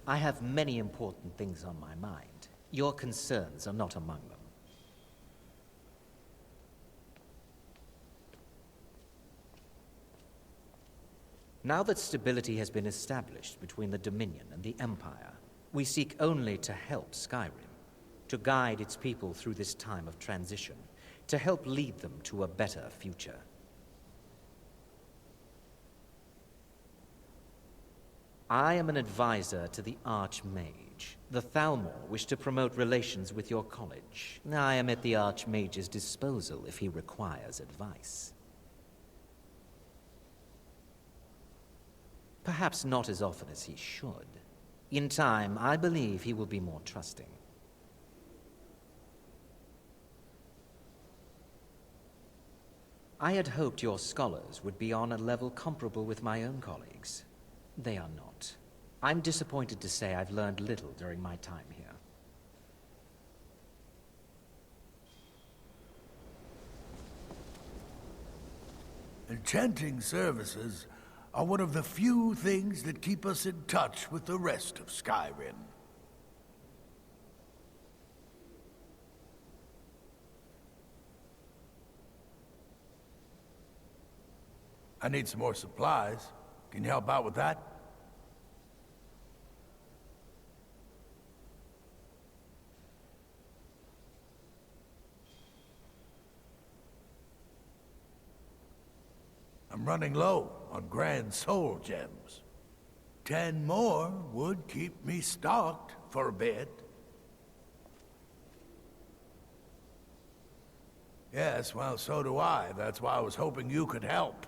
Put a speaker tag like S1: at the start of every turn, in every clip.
S1: I have many important things on my mind. Your concerns are not among them. Now that stability has been established between the Dominion and the Empire, we seek only to help Skyrim, to guide its people through this time of transition, to help lead them to a better future. I am an advisor to the Archmage. The Thalmor wish to promote relations with your college. I am at the Archmage's disposal if he requires advice. Perhaps not as often as he should. In time, I believe he will be more trusting. I had hoped your scholars would be on a level comparable with my own colleagues. They are not. I'm disappointed to say I've learned little during my time here.
S2: Enchanting services are one of the few things that keep us in touch with the rest of Skyrim. I need some more supplies. Can you help out with that? I'm running low on Grand Soul Gems. 10 more would keep me stocked for a bit. Yes, well, so do I. That's why I was hoping you could help.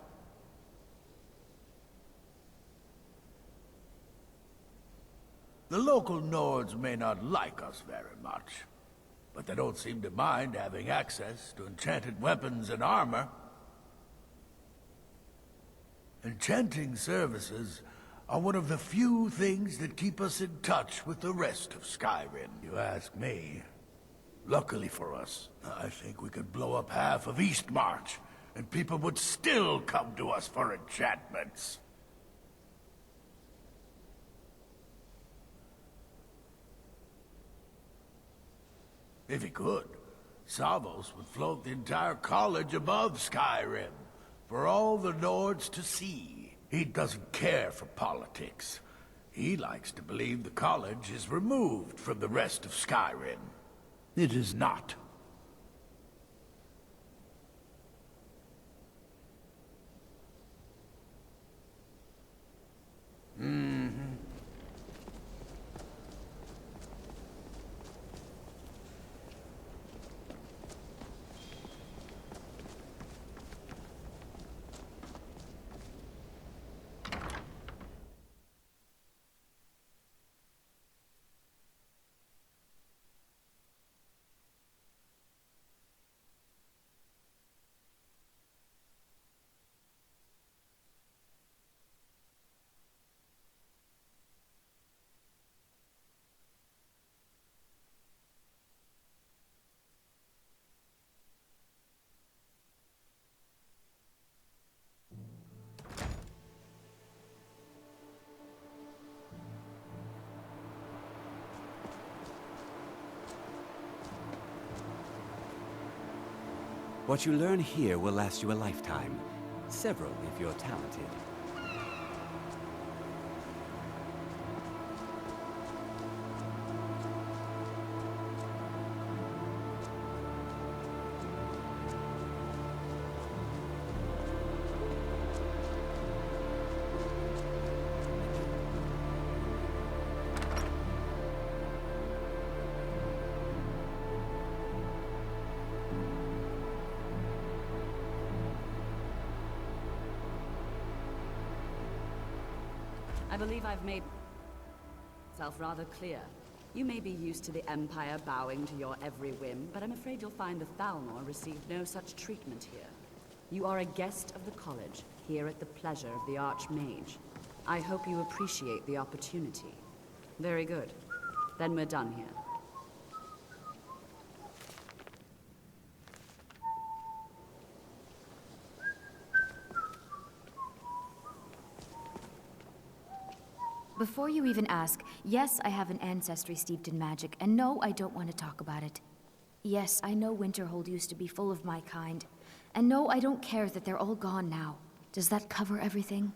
S2: The local Nords may not like us very much, but they don't seem to mind having access to enchanted weapons and armor. Enchanting services are one of the few things that keep us in touch with the rest of Skyrim, you ask me. Luckily for us, I think we could blow up half of Eastmarch, and people would still come to us for enchantments. If he could, Savos would float the entire college above Skyrim, for all the Nords to see. He doesn't care for politics. He likes to believe the college is removed from the rest of Skyrim. It is not.
S3: What you learn here will last you a lifetime. Several, if you're talented.
S4: I believe I've made myself rather clear. You may be used to the Empire bowing to your every whim, but I'm afraid you'll find the Thalmor received no such treatment here. You are a guest of the college, here at the pleasure of the Archmage. I hope you appreciate the opportunity. Very good. Then we're done here.
S5: Before you even ask, yes, I have an ancestry steeped in magic, and no, I don't want to talk about it. Yes, I know Winterhold used to be full of my kind. And no, I don't care that they're all gone now. Does that cover everything?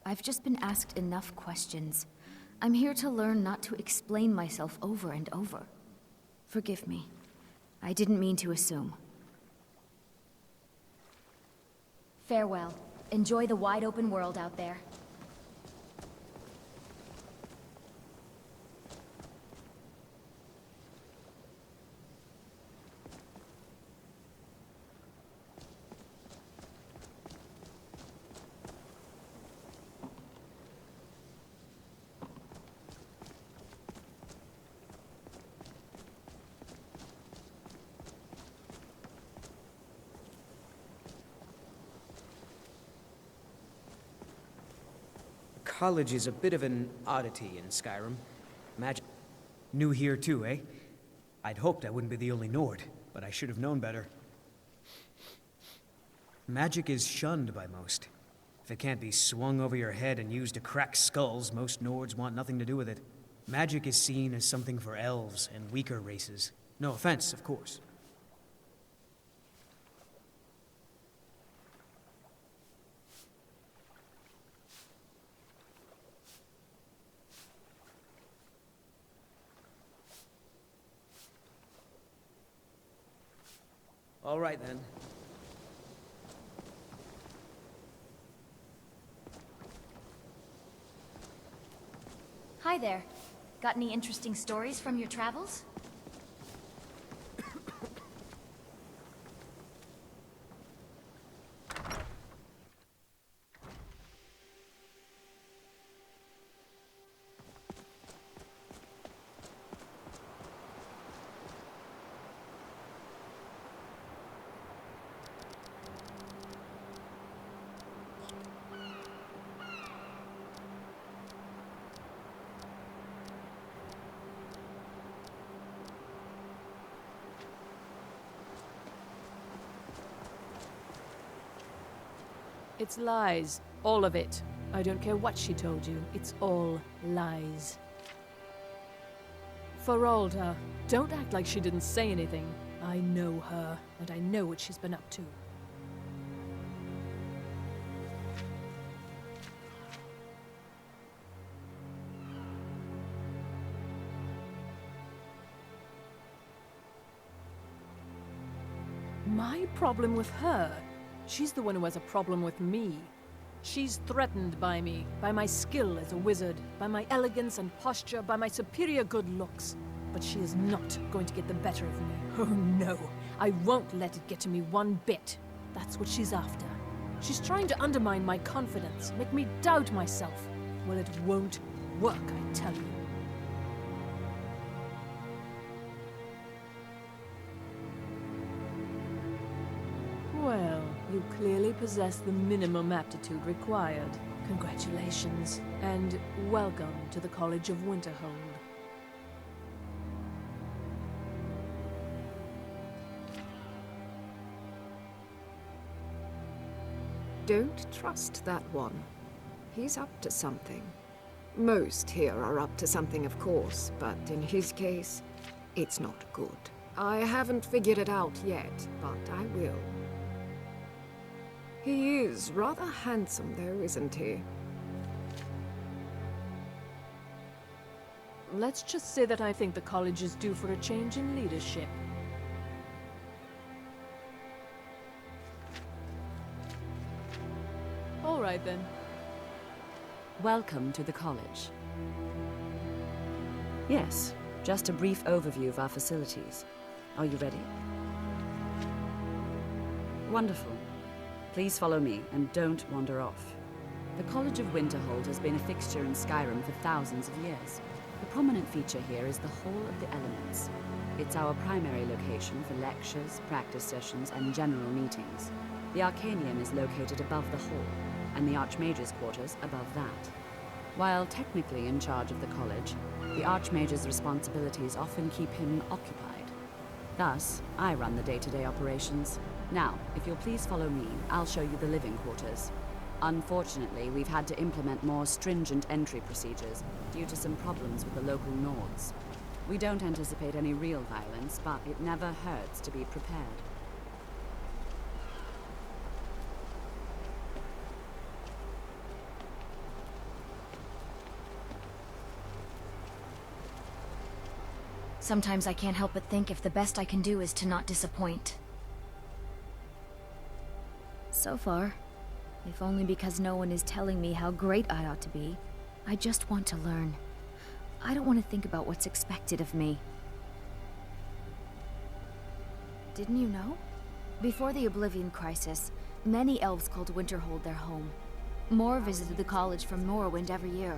S5: I've just been asked enough questions. I'm here to learn not to explain myself over and over. Forgive me. I didn't mean to assume. Farewell. Enjoy the wide open world out there.
S6: College is a bit of an oddity in Skyrim. Magic. New here too, eh? I'd hoped I wouldn't be the only Nord, but I should have known better. Magic is shunned by most. If it can't be swung over your head and used to crack skulls, most Nords want nothing to do with it. Magic is seen as something for elves and weaker races. No offense, of course. All right, then.
S5: Hi there. Got any interesting stories from your travels?
S7: It's lies. All of it. I don't care what she told you. It's all lies. Feralda, don't act like she didn't say anything. I know her, and I know what she's been up to. My problem with her? She's the one who has a problem with me. She's threatened by me, by my skill as a wizard, by my elegance and posture, by my superior good looks. But she is not going to get the better of me. Oh no, I won't let it get to me one bit. That's what she's after. She's trying to undermine my confidence, make me doubt myself. Well, it won't work, I tell you. Well, you clearly possess the minimum aptitude required. Congratulations, and welcome to the College of Winterhold.
S8: Don't trust that one. He's up to something. Most here are up to something, of course, but in his case, it's not good. I haven't figured it out yet, but I will. He is rather handsome, though, isn't he?
S7: Let's just say that I think the college is due for a change in leadership. All right, then.
S4: Welcome to the college. Yes, just a brief overview of our facilities. Are you ready? Wonderful. Please follow me, and don't wander off. The College of Winterhold has been a fixture in Skyrim for thousands of years. The prominent feature here is the Hall of the Elements. It's our primary location for lectures, practice sessions, and general meetings. The Arcanium is located above the hall, and the Archmage's quarters above that. While technically in charge of the college, the Archmage's responsibilities often keep him occupied. Thus, I run the day-to-day operations. Now, if you'll please follow me, I'll show you the living quarters. Unfortunately, we've had to implement more stringent entry procedures due to some problems with the local Nords. We don't anticipate any real violence, but it never hurts to be prepared.
S5: Sometimes I can't help but think if the best I can do is to not disappoint. So far, if only because no one is telling me how great I ought to be, I just want to learn. I don't want to think about what's expected of me. Didn't you know? Before the Oblivion Crisis, many elves called Winterhold their home. More visited the college from Morrowind every year.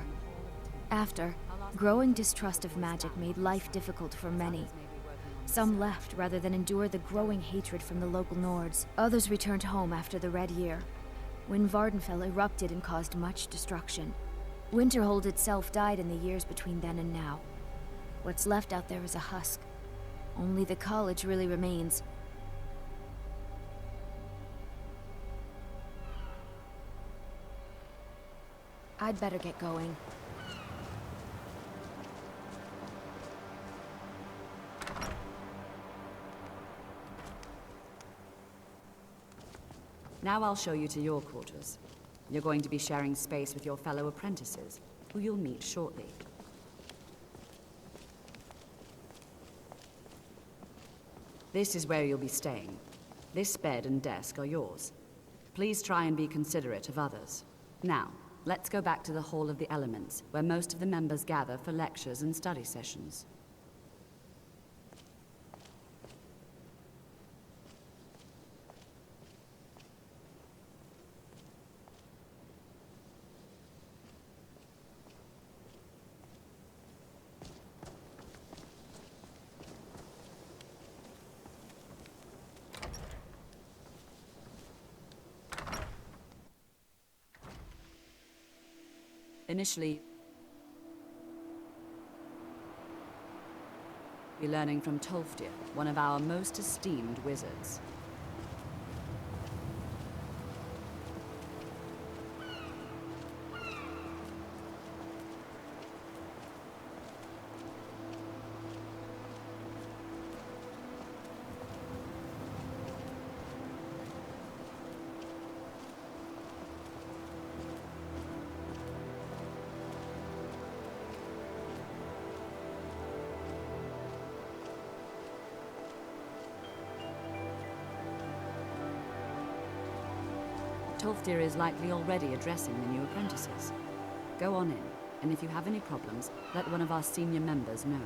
S5: After, growing distrust of magic made life difficult for many. Some left rather than endure the growing hatred from the local Nords. Others returned home after the Red Year, when Vardenfell erupted and caused much destruction. Winterhold itself died in the years between then and now. What's left out there is a husk. Only the college really remains. I'd better get going.
S4: Now I'll show you to your quarters. You're going to be sharing space with your fellow apprentices, who you'll meet shortly. This is where you'll be staying. This bed and desk are yours. Please try and be considerate of others. Now, let's go back to the Hall of the Elements, where most of the members gather for lectures and study sessions. Initially, you're learning from Tolfdir, one of our most esteemed wizards. Tolfdir is likely already addressing the new apprentices. Go on in, and if you have any problems, let one of our senior members know.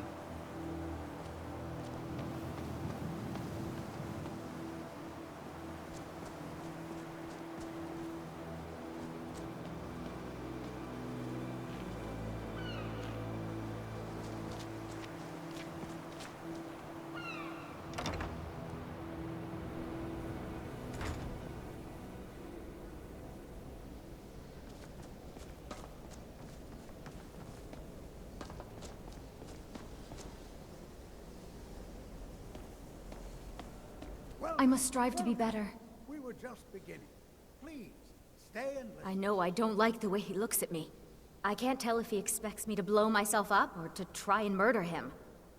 S5: I must strive to be better.
S9: We were just beginning. Please, stay and listen.
S5: I know I don't like the way he looks at me. I can't tell if he expects me to blow myself up or to try and murder him.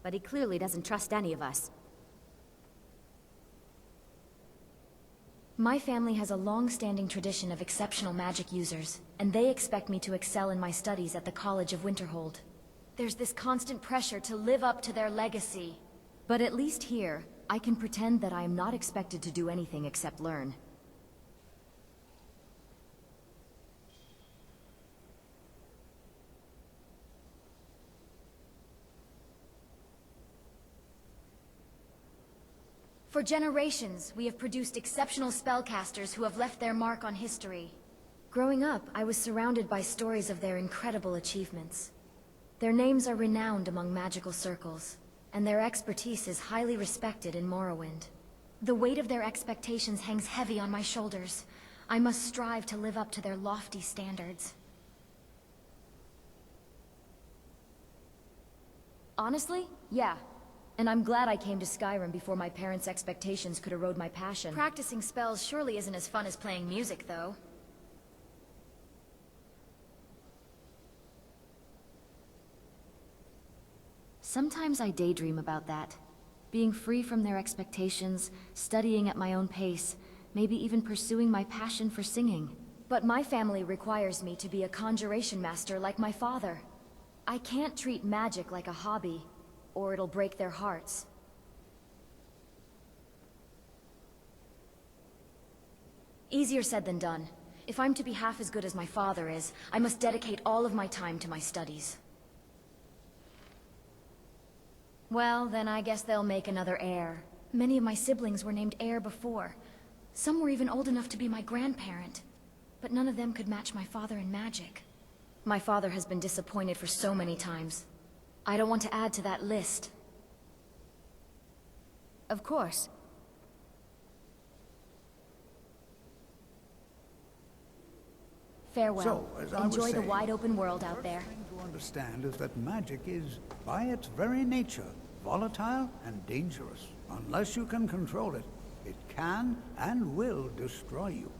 S5: But he clearly doesn't trust any of us. My family has a long-standing tradition of exceptional magic users, and they expect me to excel in my studies at the College of Winterhold. There's this constant pressure to live up to their legacy. But at least here, I can pretend that I am not expected to do anything except learn. For generations, we have produced exceptional spellcasters who have left their mark on history. Growing up, I was surrounded by stories of their incredible achievements. Their names are renowned among magical circles, and their expertise is highly respected in Morrowind. The weight of their expectations hangs heavy on my shoulders. I must strive to live up to their lofty standards. Honestly, yeah. And I'm glad I came to Skyrim before my parents' expectations could erode my passion.
S10: Practicing spells surely isn't as fun as playing music, though.
S5: Sometimes I daydream about that. Being free from their expectations, studying at my own pace, maybe even pursuing my passion for singing. But my family requires me to be a conjuration master like my father. I can't treat magic like a hobby, or it'll break their hearts. Easier said than done. If I'm to be half as good as my father is, I must dedicate all of my time to my studies. Well, then I guess they'll make another heir. Many of my siblings were named heir before. Some were even old enough to be my grandparent. But none of them could match my father in magic. My father has been disappointed for so many times. I don't want to add to that list. Of course. Farewell.
S9: So, as I was
S5: Enjoy the
S9: saying,
S5: wide open world out there.
S9: The first thing to understand is that magic is, by its very nature, volatile and dangerous. Unless you can control it, it can and will destroy you.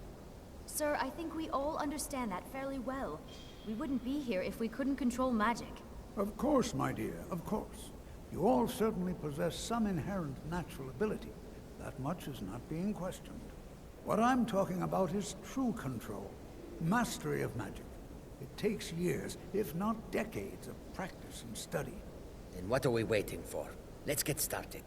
S5: Sir, I think we all understand that fairly well. We wouldn't be here if we couldn't control magic.
S9: Of course, my dear, of course. You all certainly possess some inherent natural ability. That much is not being questioned. What I'm talking about is true control, mastery of magic. It takes years, if not decades, of practice and study.
S11: Then what are we waiting for? Let's get started.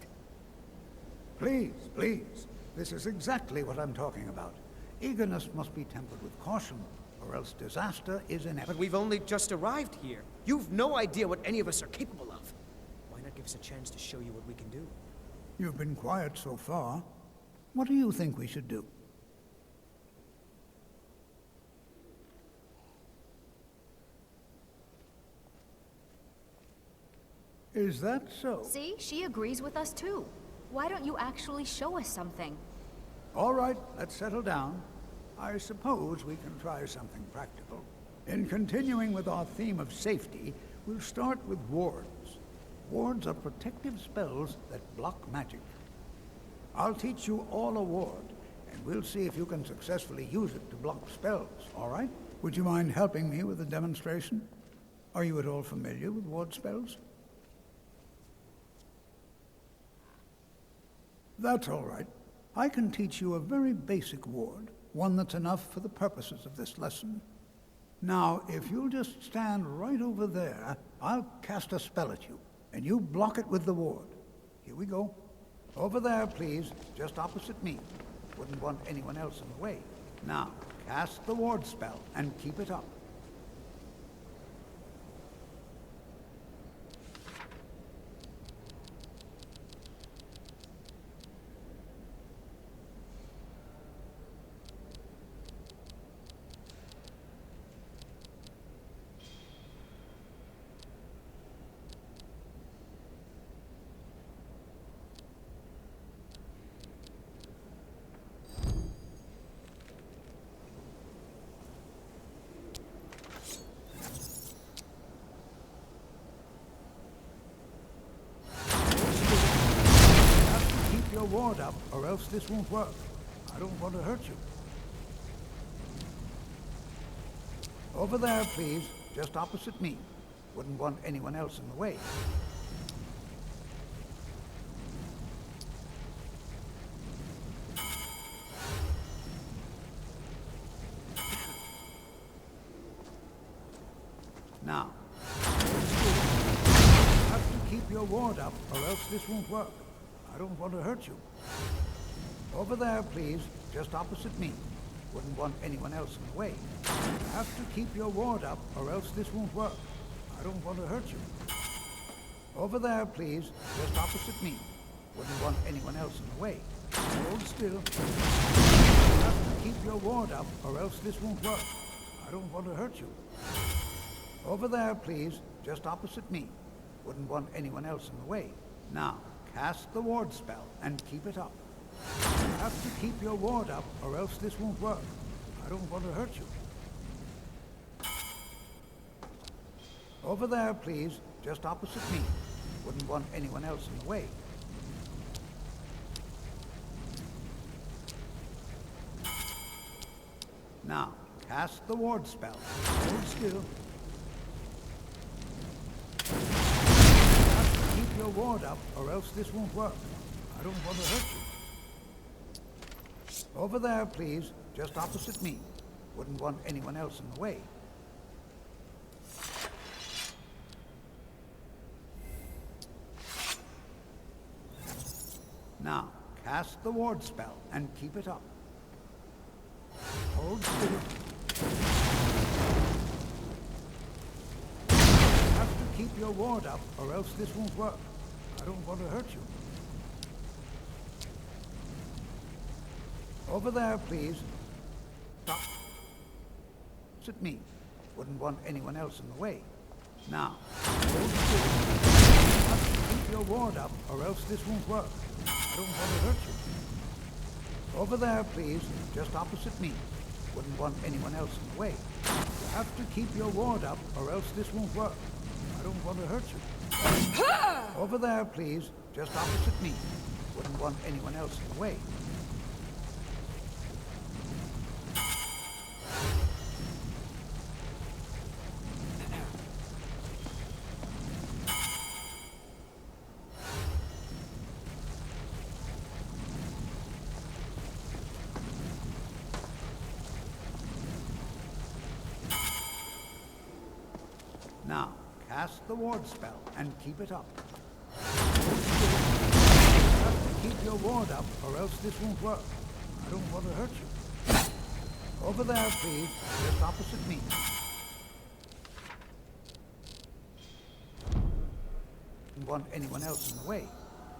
S9: Please, please. This is exactly what I'm talking about. Eagerness must be tempered with caution, or else disaster is inevitable.
S6: But we've only just arrived here. You've no idea what any of us are capable of. Why not give us a chance to show you what we can do?
S9: You've been quiet so far. What do you think we should do? Is that so?
S5: See, she agrees with us too. Why don't you actually show us something?
S9: All right, let's settle down. I suppose we can try something practical. In continuing with our theme of safety, we'll start with wards. Wards are protective spells that block magic. I'll teach you all a ward, and we'll see if you can successfully use it to block spells, all right? Would you mind helping me with the demonstration? Are you at all familiar with ward spells? That's all right. I can teach you a very basic ward, one that's enough for the purposes of this lesson. Now, if you'll just stand right over there, I'll cast a spell at you, and you block it with the ward. Here we go. Over there, please, just opposite me. Wouldn't want anyone else in the way. Now, cast the ward spell, and keep it up. Your ward up, or else this won't work. I don't want to hurt you. Over there, please, just opposite me. Wouldn't want anyone else in the way. Now, you have to keep your ward up, or else this won't work. I don't want to hurt you. Over there, please, just opposite me. Wouldn't want anyone else in the way. You have to keep your ward up, or else this won't work. I don't want to hurt you. Over there, please, just opposite me. Wouldn't want anyone else in the way. Hold still. You have to keep your ward up, or else this won't work. I don't want to hurt you. Over there, please, just opposite me. Wouldn't want anyone else in the way. Now, cast the ward spell, and keep it up. You have to keep your ward up, or else this won't work. I don't want to hurt you. Over there, please, just opposite me. Wouldn't want anyone else in the way. Now, cast the ward spell. Hold still. You have to keep your ward up, or else this won't work. I don't want to hurt you. Over there, please. Just opposite me. Wouldn't want anyone else in the way. Now, cast the ward spell and keep it up. Hold still. You have to keep your ward up, or else this won't work. I don't want to hurt you. Over there, please. Stop. Sit me. Wouldn't want anyone else in the way. Now, hold still. You have to keep your ward up, or else this won't work. I don't want to hurt you. Over there, please. Just opposite me. Wouldn't want anyone else in the way. You have to keep your ward up, or else this won't work. I don't want to hurt you. Over there, please. Just opposite me. Wouldn't want anyone else in the way. Now, cast the ward spell and keep it up. Hold still. You have to keep your ward up, or else this won't work. I don't want to hurt you. Over there, please. Just opposite me. Don't want anyone else in the way.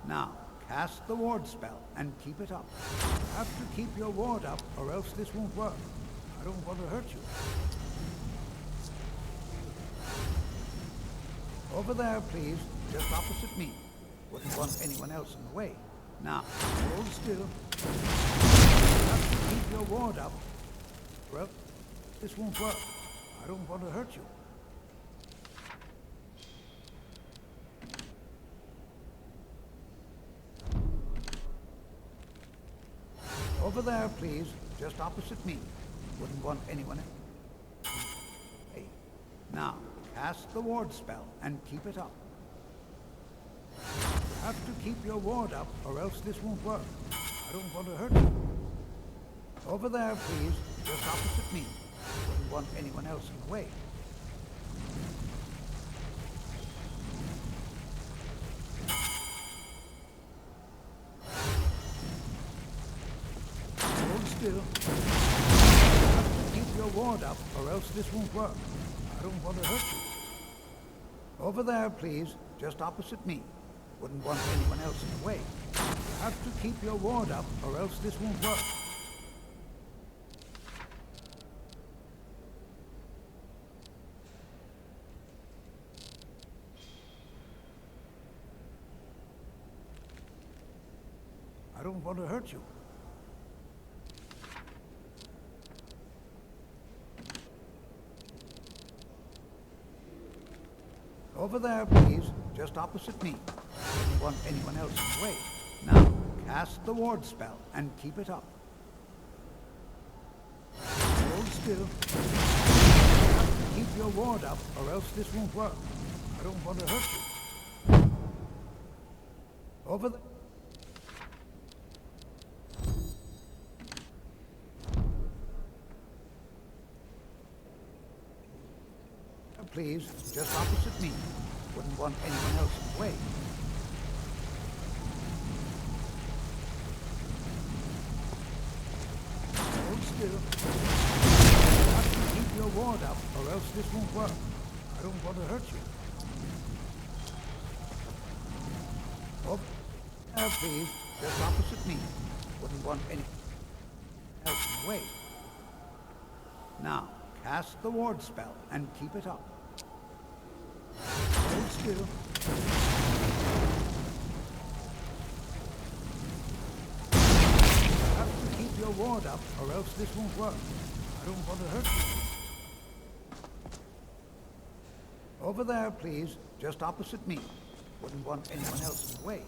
S9: Now, cast the ward spell and keep it up. You have to keep your ward up, or else this won't work. I don't want to hurt you. Over there, please. Just opposite me. Wouldn't want anyone else in the way. Now, hold still. You have to keep your ward up. Well, this won't work. I don't want to hurt you. Over there, please. Just opposite me. Wouldn't want anyone else. Hey. Now, cast the ward spell and keep it up. You have to keep your ward up, or else this won't work. I don't want to hurt you. Over there, please. Just opposite me. Wouldn't want anyone else in the way. Hold still. You have to keep your ward up, or else this won't work. I don't want to hurt you. Over there, please. Just opposite me. Wouldn't want anyone else in the way. You have to keep your ward up, or else this won't work. I don't want to hurt you. Over there, please. Just opposite me. Don't want anyone else in the way. Now, cast the ward spell and keep it up. Hold still. You have to keep your ward up, or else this won't work. I don't want to hurt you. Over there. Please, just opposite me. Wouldn't want anyone else in the way. Hold still. You have to keep your ward up, or else this won't work. I don't want to hurt you. Over there, please. Just opposite me. Wouldn't want anyone else in the way. Now, cast the ward spell and keep it up. Hold still. You have to keep your ward up, or else this won't work. I don't want to hurt you. Over there, please. Just opposite me. Wouldn't want anyone else in the way.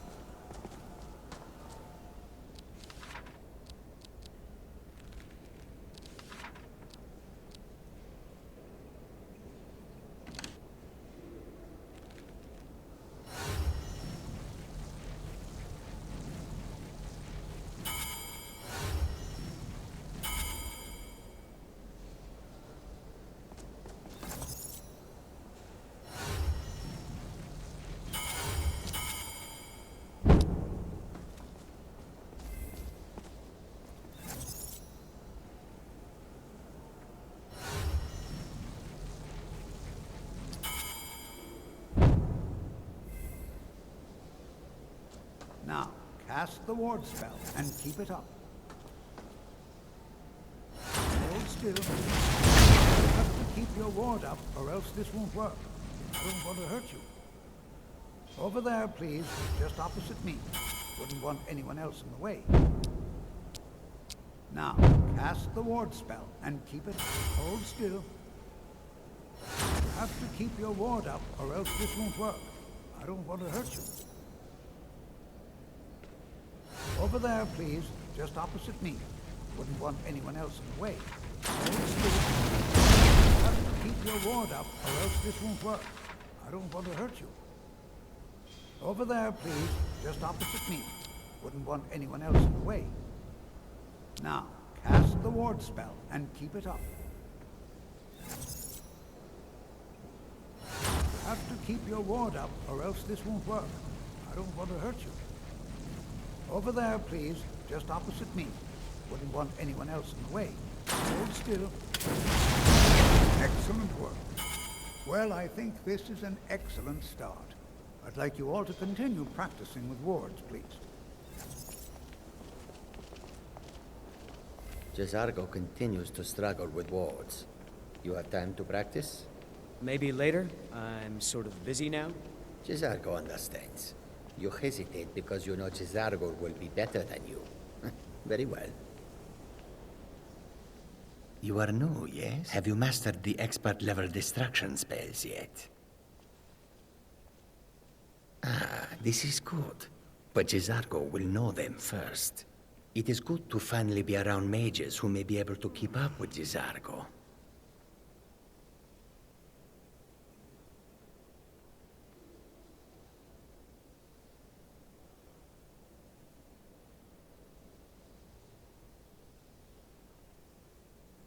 S9: cast the ward spell and keep it up. Hold still. You have to keep your ward up, or else this won't work. I don't want to hurt you. Over there, please, just opposite me. Wouldn't want anyone else in the way. Now, cast the ward spell and keep it. Hold still. You have to keep your ward up, or else this won't work. I don't want to hurt you. Over there, please, just opposite me. Wouldn't want anyone else in the way. Hold still. You have to keep your ward up, or else this won't work. I don't want to hurt you. Over there, please, just opposite me. Wouldn't want anyone else in the way. Now, cast the ward spell and keep it up. You have to keep your ward up, or else this won't work. I don't want to hurt you. Over there, please, just opposite me. Wouldn't want anyone else in the way. Hold still. Excellent work. Well, I think this is an excellent start. I'd like you all to continue practicing with wards, please.
S11: Jezargo continues to struggle with wards. You have time to practice?
S6: Maybe later. I'm sort of busy now.
S11: Jezargo understands. You hesitate because you know Jezargo will be better than you. Very well. You are new, yes? Have you mastered the expert-level distraction spells yet? Ah, this is good. But Jezargo will know them first. It is good to finally be around mages who may be able to keep up with Jezargo.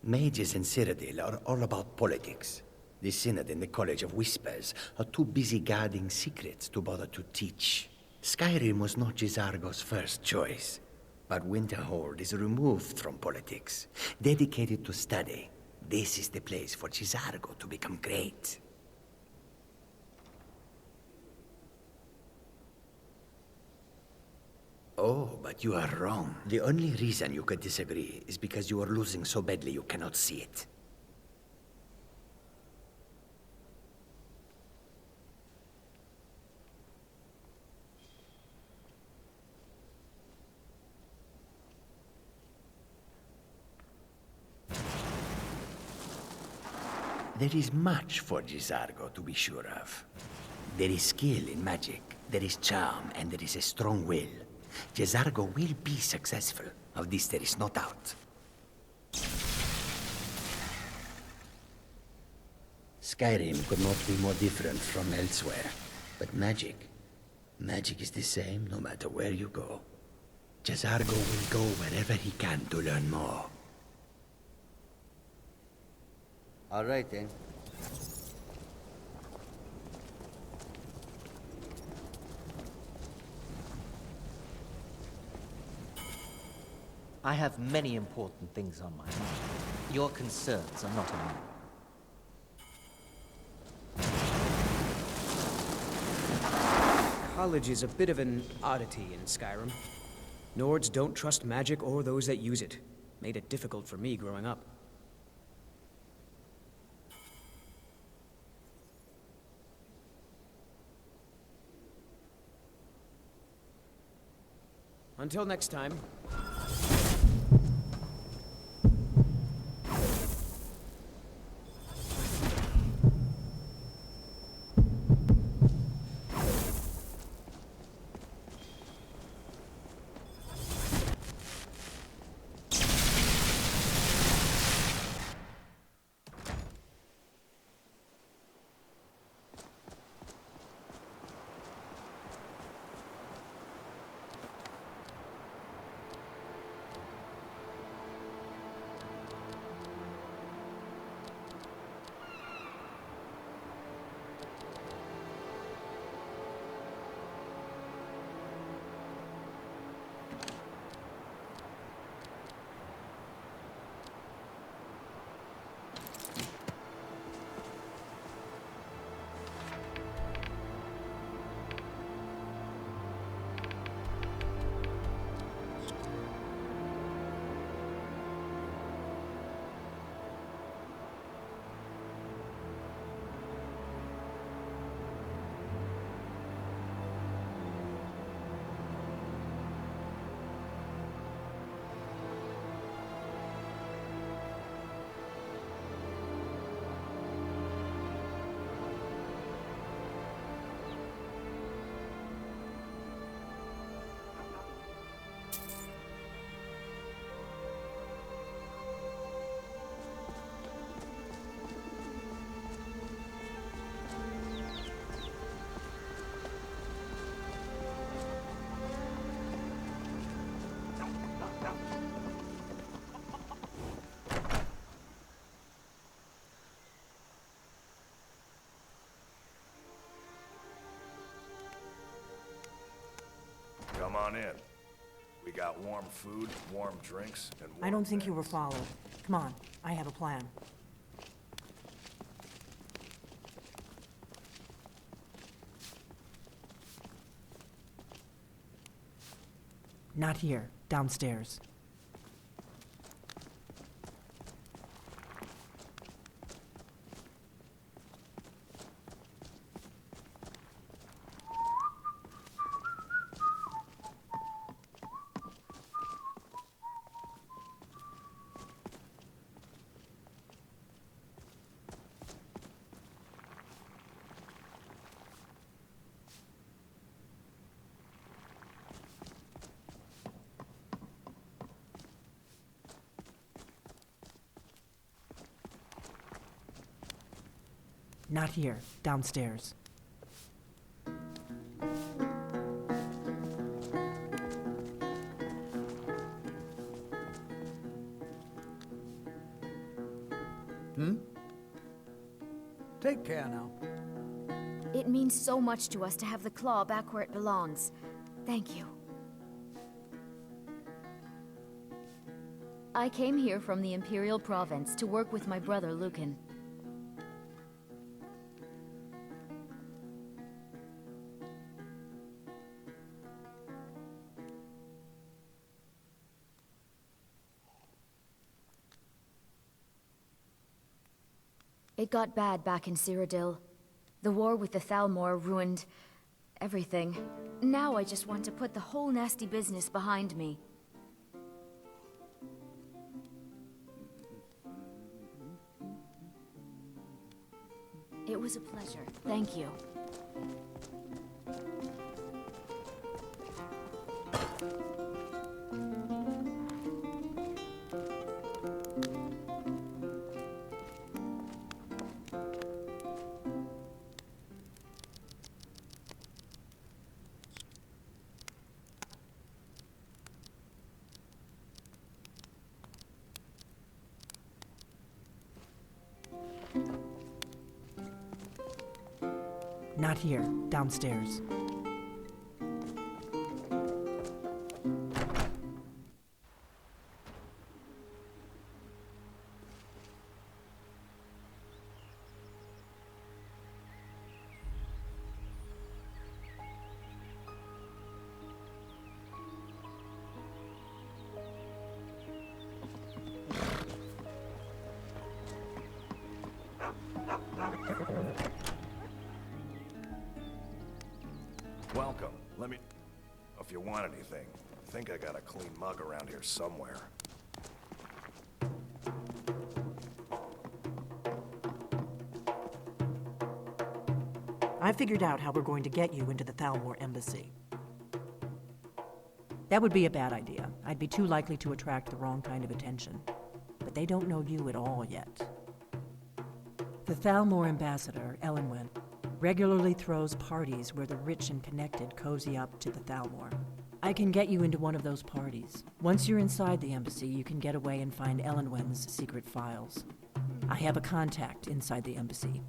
S11: Mages in Cyrodiil are all about politics. The Synod and the College of Whispers are too busy guarding secrets to bother to teach. Skyrim was not Jezargo's first choice, but Winterhold is removed from politics, dedicated to study. This is the place for Jezargo to become great. Oh, but you are wrong. The only reason you could disagree is because you are losing so badly you cannot see it. There is much for Jezargo to be sure of. There is skill in magic, there is charm, and there is a strong will. Jezargo will be successful. Of this there is no doubt. Skyrim could not be more different from elsewhere. But magic is the same no matter where you go. Jezargo will go wherever he can to learn more. All right, then.
S1: I have many important things on my mind. Your concerns are not among them.
S6: College is a bit of an oddity in Skyrim. Nords don't trust magic or those that use it. Made it difficult for me growing up. Until next time.
S12: on in. We got warm food, warm drinks, and warm
S13: I don't think you were
S12: beds.
S13: followed. Come on, I have a plan. Not here, downstairs. Not here, downstairs.
S9: Take care now.
S5: It means so much to us to have the claw back where it belongs. Thank you. I came here from the Imperial Province to work with my brother Lucan. It got bad back in Cyrodiil. The war with the Thalmor ruined everything. Now I just want to put the whole nasty business behind me. It was a pleasure. Thank you.
S13: Not here, downstairs.
S12: Welcome. Let me... If you want anything, I think I got a clean mug around here somewhere.
S13: I figured out how we're going to get you into the Thalmor embassy. That would be a bad idea. I'd be too likely to attract the wrong kind of attention. But they don't know you at all yet. The Thalmor ambassador, Elenwen, regularly throws parties where the rich and connected cozy up to the Thalmor. I can get you into one of those parties. Once you're inside the embassy, you can get away and find Elenwen's secret files. I have a contact inside the embassy.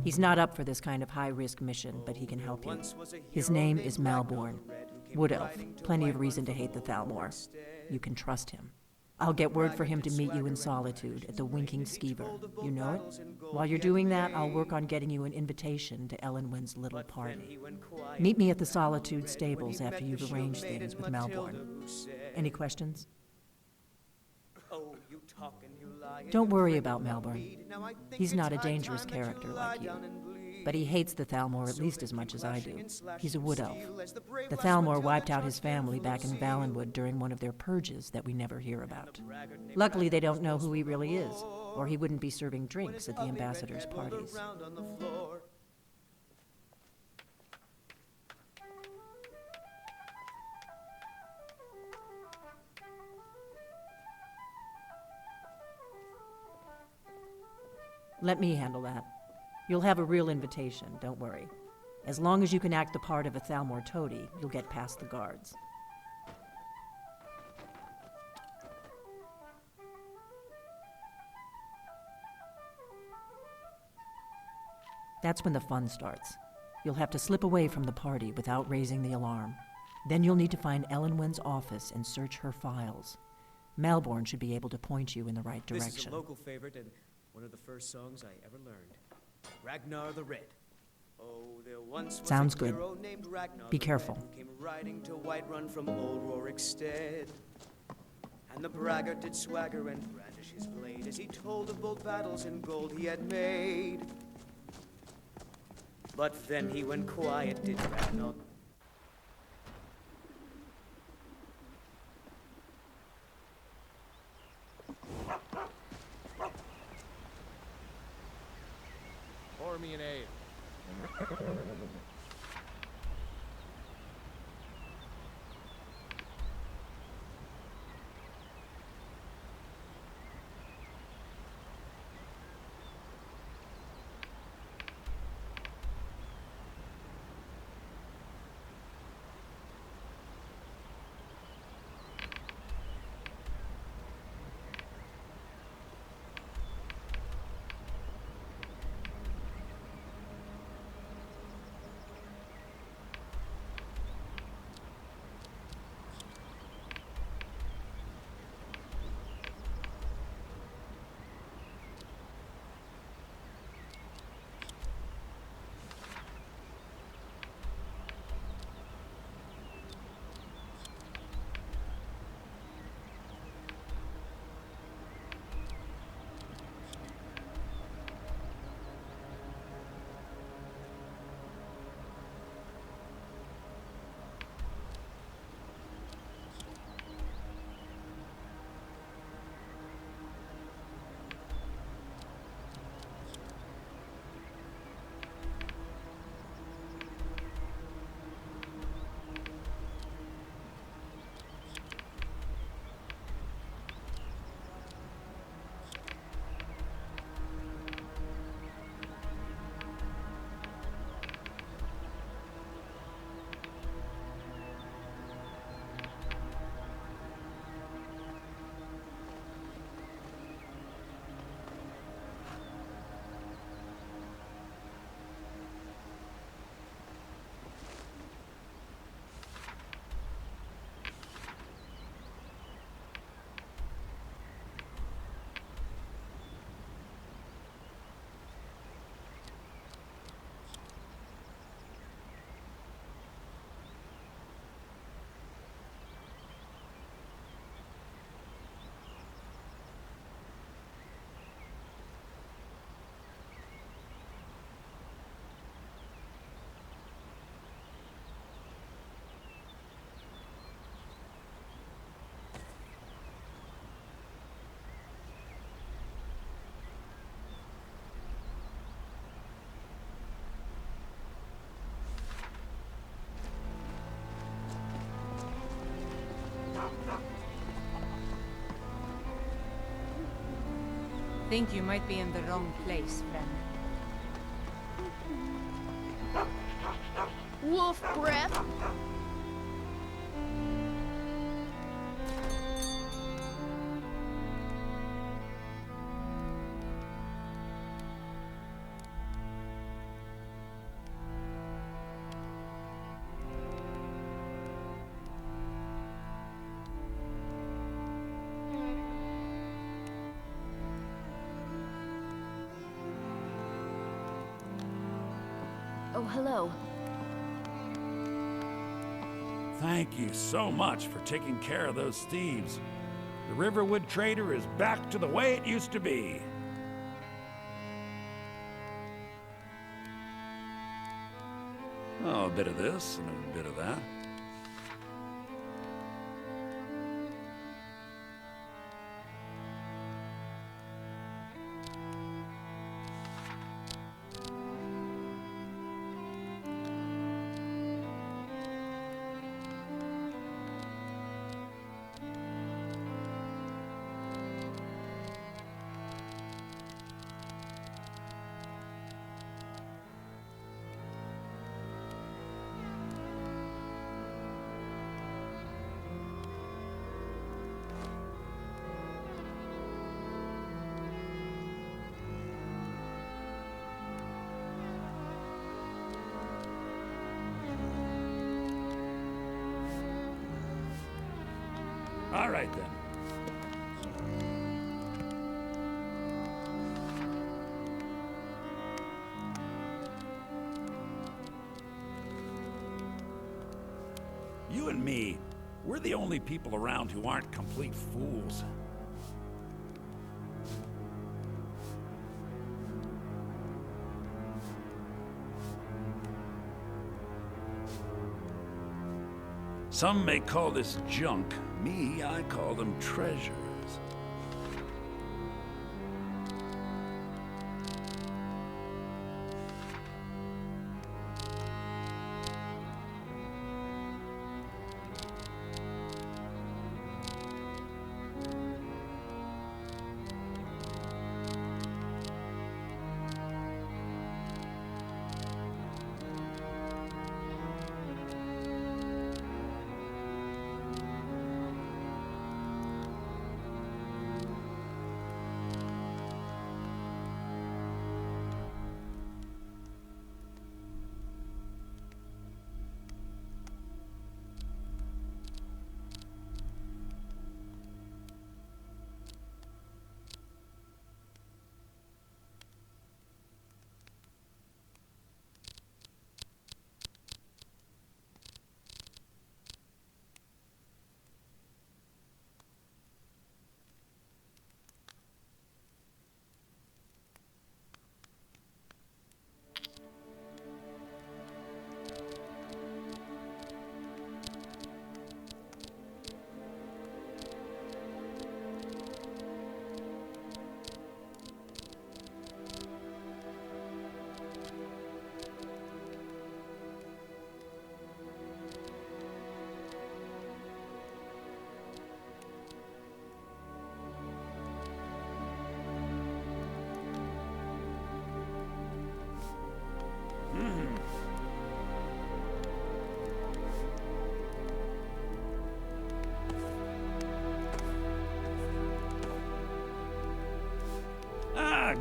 S13: He's not up for this kind of high-risk mission, but he can help you. His name is Malborn. Wood Elf. Plenty of reason to hate the Thalmor. You can trust him. I'll get word for him to meet you in Solitude at the Winking Skeever. You know it? While you're doing that, I'll work on getting you an invitation to Elenwen's little party. Meet me at the Solitude stables after you've arranged things with Malborn. Any questions? Don't worry about Malborn. He's not a dangerous character like you. But he hates the Thalmor at least as much as I do. He's a wood elf. The Thalmor wiped out his family back in Valenwood during one of their purges that we never hear about. Luckily, they don't know who he really is, or he wouldn't be serving drinks at the ambassador's parties. Let me handle that. You'll have a real invitation, don't worry. As long as you can act the part of a Thalmor toady, you'll get past the guards. That's when the fun starts. You'll have to slip away from the party without raising the alarm. Then you'll need to find Elenwen's office and search her files. Malborn should be able to point you in the right direction.
S6: This is a local favorite and one of the first songs I ever learned. Ragnar the Red. Oh, there once was
S13: Sounds
S6: a
S13: good.
S6: hero named Ragnar
S13: Be
S6: the
S13: careful.
S6: Red, who came riding to Whiterun from old Rorikstead. And the braggart did swagger and brandish his blade as he told of bold battles and gold he had made. But then he went quiet, did Ragnar.
S14: Pour me an ale.
S15: Think you might be in the wrong place, friend.
S16: Wolf breath.
S5: Oh, hello.
S17: Thank you so much for taking care of those thieves. The Riverwood Trader is back to the way it used to be. Oh, a bit of this and a bit of that. All right, then. You and me, we're the only people around who aren't complete fools. Some may call this junk. Me, I call them treasures.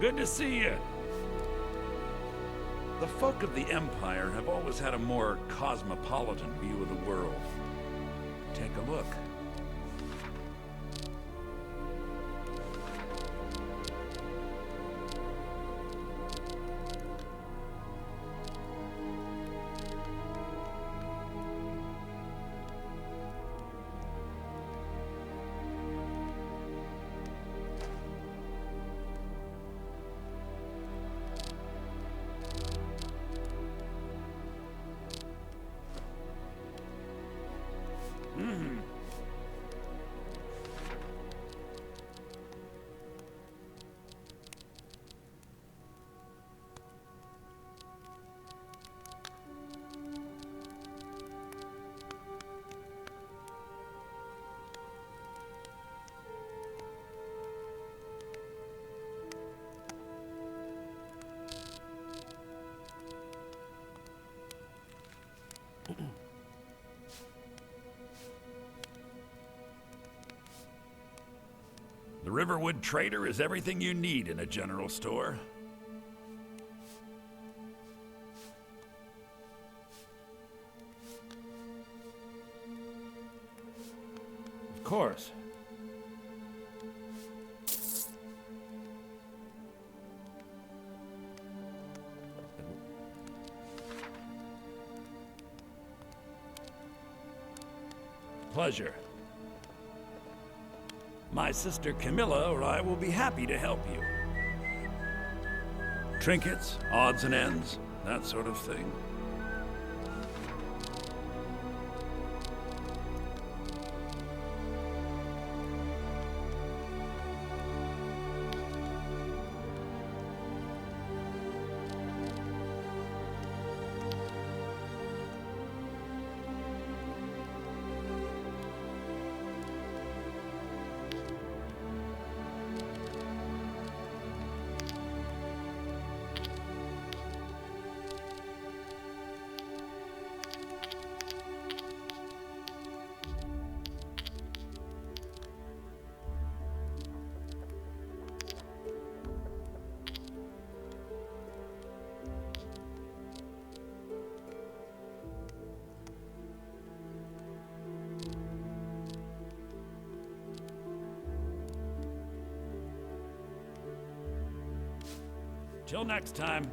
S17: Good to see you. The folk of the Empire have always had a more cosmopolitan view of the world. Take a look. The Riverwood Trader is everything you need in a general store. Of course. Pleasure. My sister Camilla or I will be happy to help you. Trinkets, odds and ends, that sort of thing. Till next time.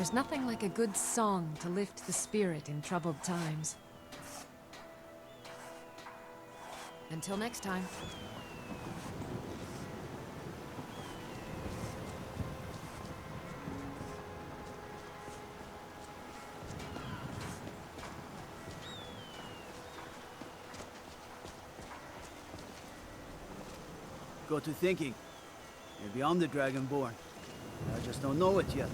S16: There's nothing like a good song to lift the spirit in troubled times. Until next time.
S18: Got to thinking. Maybe I'm the Dragonborn. I just don't know it yet.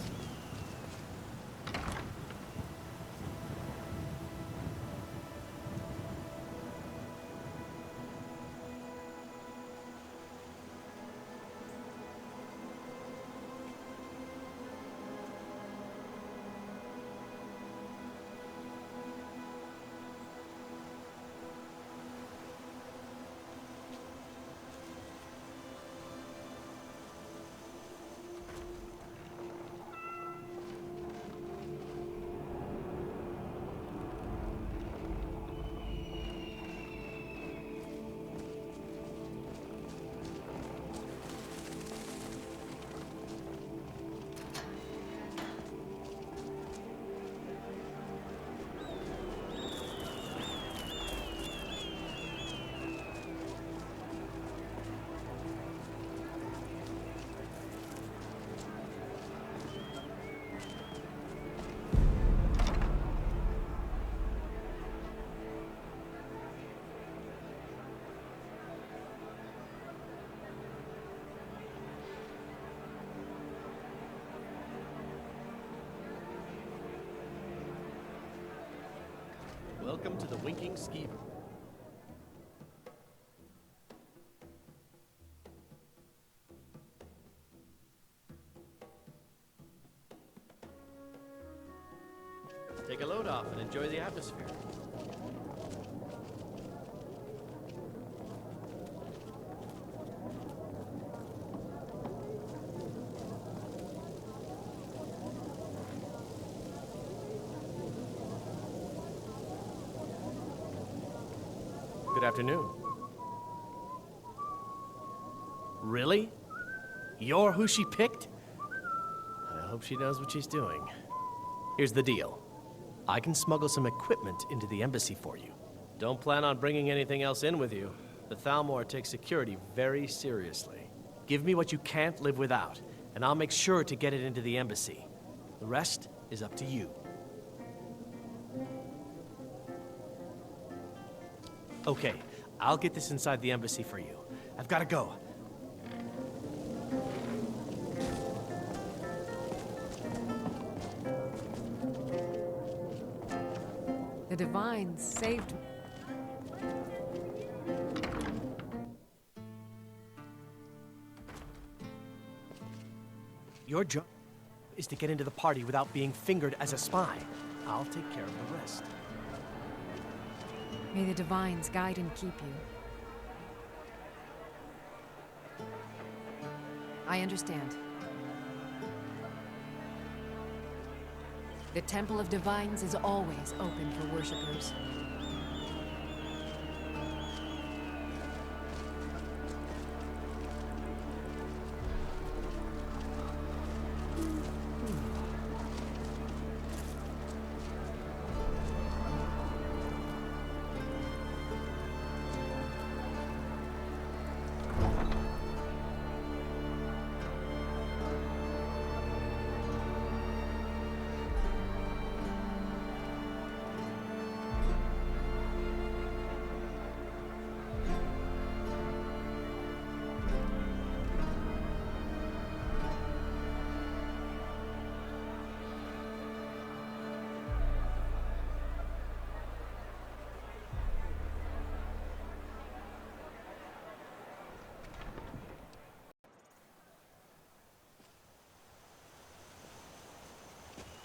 S19: Welcome to the Winking Skeever. Take a load off and enjoy the atmosphere. Good afternoon. Really? You're who she picked? I hope she knows what she's doing. Here's the deal. I can smuggle some equipment into the embassy for you. Don't plan on bringing anything else in with you. The Thalmor takes security very seriously. Give me what you can't live without, and I'll make sure to get it into the embassy. The rest is up to you. Okay, I'll get this inside the embassy for you. I've got to go.
S16: The Divines saved me.
S19: Your job is to get into the party without being fingered as a spy. I'll take care of the rest.
S16: May the Divines guide and keep you. I understand. The Temple of Divines is always open for worshippers.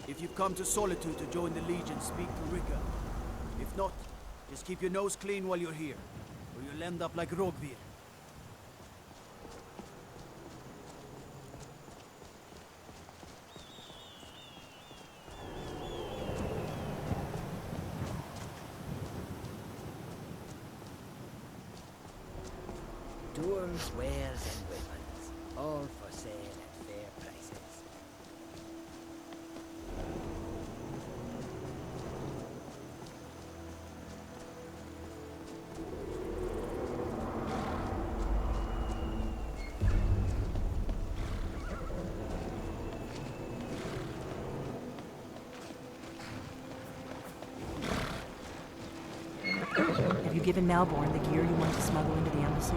S18: If you've come to Solitude to join the Legion, speak to Rika. If not, just keep your nose clean while you're here, or you'll end up like Rogvir.
S11: Tools, wares, and weapons, all for sale at fair prices.
S13: given Malborn the gear you want to smuggle into the embassy?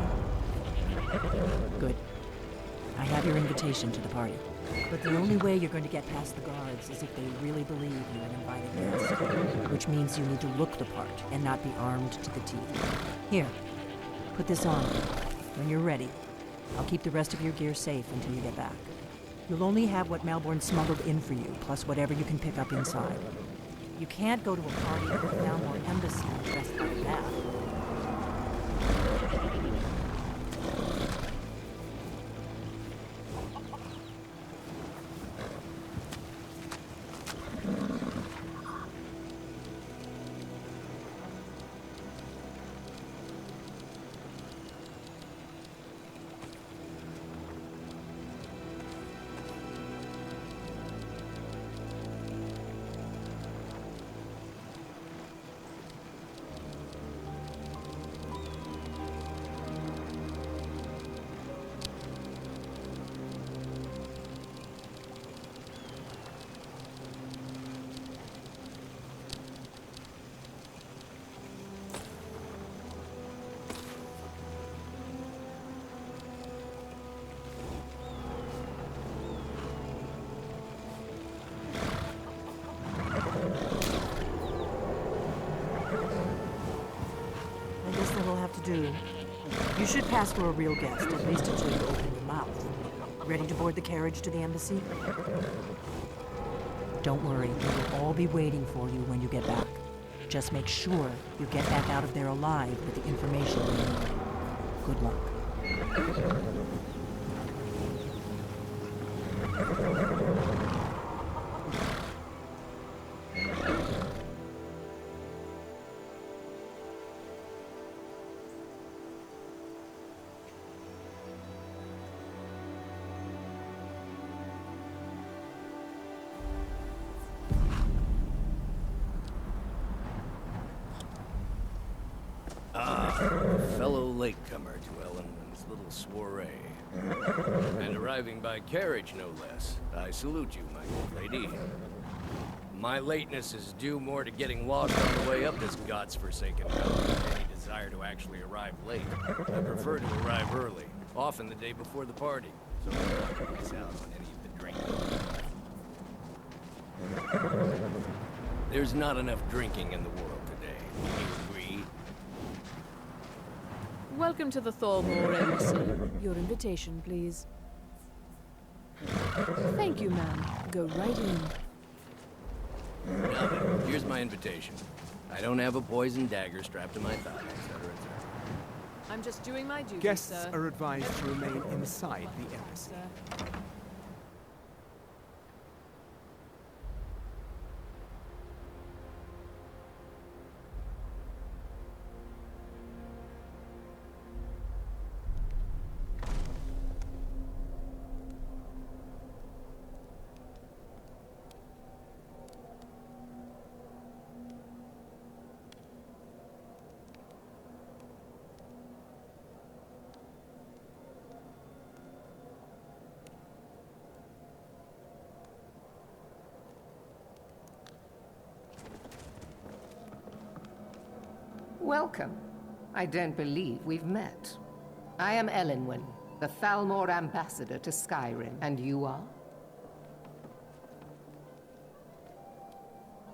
S13: Good. I have your invitation to the party. But the only way you're going to get past the guards is if they really believe you're an invited guest. Which means you need to look the part and not be armed to the teeth. Here, put this on. When you're ready, I'll keep the rest of your gear safe until you get back. You'll only have what Malborn smuggled in for you, plus whatever you can pick up inside. You can't go to a party at the Malborn embassy dressed like that. Do. You should pass for a real guest, at least until you open your mouth. Ready to board the carriage to the embassy? Don't worry, they will all be waiting for you when you get back. Just make sure you get back out of there alive with the information you need. Good luck.
S20: Fellow latecomer to Ellenman's little soiree. And arriving by carriage, no less. I salute you, my good lady. My lateness is due more to getting lost on the way up this god's-forsaken mountain than any desire to actually arrive late. I prefer to arrive early, often the day before the party, so I don't miss out on any of the drinking. There's not enough drinking in the world today. Do you agree?
S7: Welcome to the Thalmor Embassy. Your invitation, please. Thank you, ma'am. Go right in.
S20: Now then, here's my invitation. I don't have a poison dagger strapped to my thigh, etc., etc.
S7: I'm just doing my duty,
S3: Guests
S7: sir.
S3: are advised to remain inside the embassy.
S21: Welcome. I don't believe we've met. I am Elenwen, the Thalmor ambassador to Skyrim, and you are?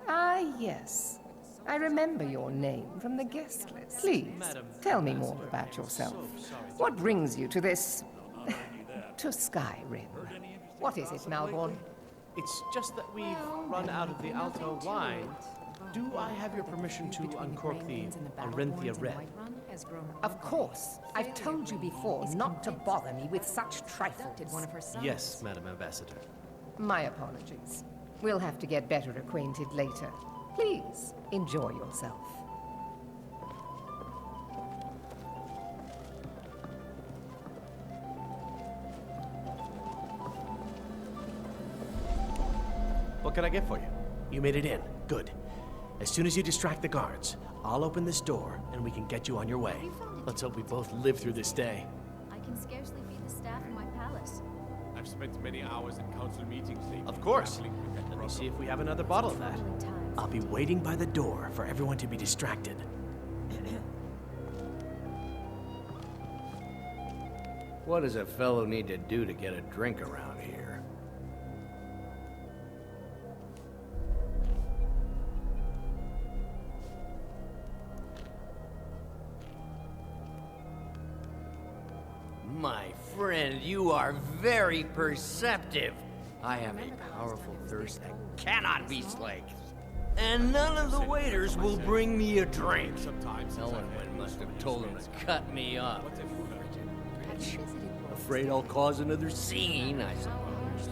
S21: Ah, yes. I remember your name from the guest list. Please, tell me more about yourself. What brings you to this... to Skyrim? What is it, Malborn?
S19: It's just that we've run out of the Alto wine. Do I have your permission to uncork the Arinthia Red?
S21: Of course. I've told you before not to bother me with such trifles.
S19: Yes, Madam Ambassador.
S21: My apologies. We'll have to get better acquainted later. Please, enjoy yourself.
S19: What can I get for you? You made it in. Good. As soon as you distract the guards, I'll open this door and we can get you on your way. Let's hope we both live through this day.
S5: I can scarcely feed the staff in my palace.
S14: I've spent many hours in council meetings lately.
S19: Of course. Let me see if we have another bottle of that. I'll be waiting by the door for everyone to be distracted.
S20: What does a fellow need to do to get a drink around here? My friend, you are very perceptive. I have a powerful thirst that cannot be slaked. And none of the waiters will bring me a drink. Ellenwood must have told him to cut me off. Afraid I'll cause another scene, I suppose.